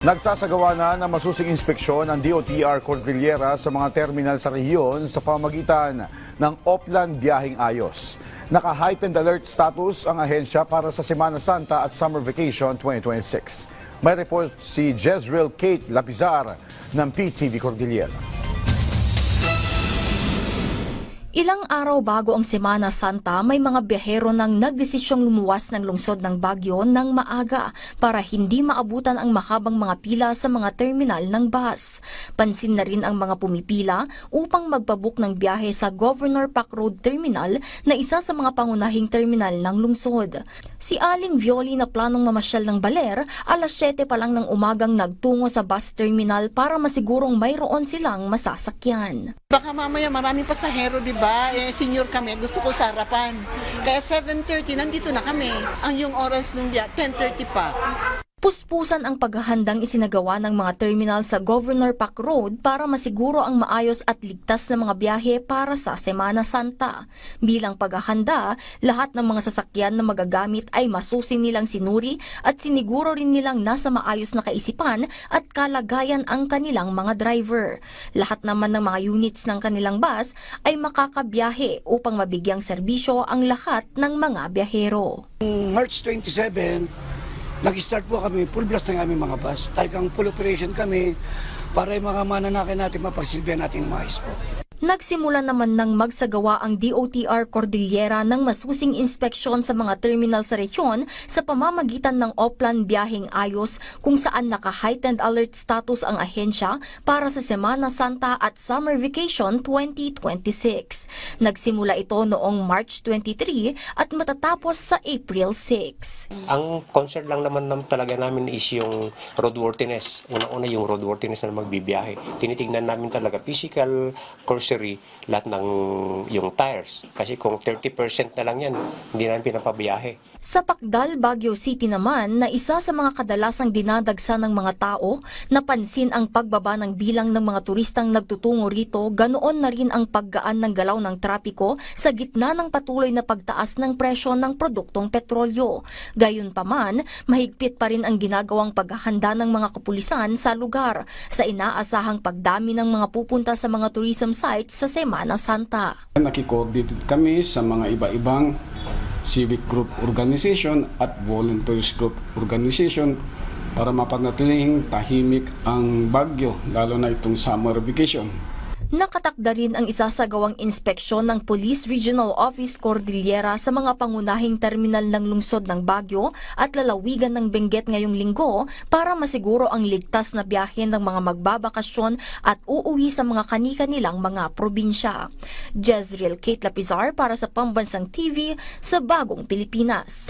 Nagsasagawa na ng masusing inspeksyon ang DOTR Cordillera sa mga terminal sa rehiyon sa pamamagitan ng Oplan Biyaheng Ayos. Naka-heightened alert status ang ahensya para sa Semana Santa at Summer Vacation 2026. May report si Jezreel Kate Lapizar ng PTV Cordillera. Ilang araw bago ang Semana Santa, may mga biyahero nang nagdesisyong lumuwas ng lungsod ng Baguio ng maaga para hindi maabutan ang mahabang mga pila sa mga terminal ng bus. Pansin na rin ang mga pumipila upang magpabook ng biyahe sa Governor Pac Road Terminal na isa sa mga pangunahing terminal ng lungsod. Si Aling Violi na planong mamasyal ng Baler, alas 7 pa lang ng umagang nagtungo sa bus terminal para masigurong mayroon silang masasakyan. Baka mamaya maraming pasahero, di ba? Senior kami, gusto ko sa harapan. Kaya 7:30, nandito na kami. Ang yung oras nung 10:30 pa. Puspusan ang paghahandang isinagawa ng mga terminal sa Governor Pac Road para masiguro ang maayos at ligtas na mga biyahe para sa Semana Santa. Bilang paghahanda, lahat ng mga sasakyan na magagamit ay masusin nilang sinuri at siniguro rin nilang nasa maayos na kaisipan at kalagayan ang kanilang mga driver. Lahat naman ng mga units ng kanilang bus ay makakabiyahe upang mabigyang serbisyo ang lahat ng mga biyahero. March 27, nag-start po kami, full blast ng aming mga bus. Talagang full operation kami para yung mga mananakin natin mapagsilbihan natin maayos po. Nagsimula naman ng magsagawa ang DOTR Cordillera ng masusing inspeksyon sa mga terminal sa rehiyon sa pamamagitan ng Oplan Biyaheng Ayos kung saan naka-heightened alert status ang ahensya para sa Semana Santa at Summer Vacation 2026. Nagsimula ito noong March 23 at matatapos sa April 6. Ang concern lang naman talaga namin is yung roadworthiness. Una-una yung roadworthiness na magbibiyahe. Tinitingnan namin talaga physical, lahat ng yung tires. Kasi kung 30% na lang yan, hindi namin pinapabiyahe. Sa Pacdal, Baguio City naman, na isa sa mga kadalasang dinadagsa ng mga tao, napansin ang pagbaba ng bilang ng mga turistang nagtutungo rito, ganoon na rin ang paggaan ng galaw ng trapiko sa gitna ng patuloy na pagtaas ng presyo ng produktong petrolyo. Gayunpaman, mahigpit pa rin ang ginagawang paghahanda ng mga kapulisan sa lugar sa inaasahang pagdami ng mga pupunta sa mga tourism sites sa Semana Santa. Nakikoordinate kami sa mga iba-ibang civic group organization at volunteers group organization para mapanatiling tahimik ang Baguio, lalo na itong summer vacation. Nakatakda rin ang isasagawang inspeksyon ng Police Regional Office Cordillera sa mga pangunahing terminal ng lungsod ng Baguio at lalawigan ng Benguet ngayong linggo para masiguro ang ligtas na biyahe ng mga magbabakasyon at uuwi sa mga kani-kanilang mga probinsya. Jezreel Kate Lapizar para sa Pambansang TV sa Bagong Pilipinas.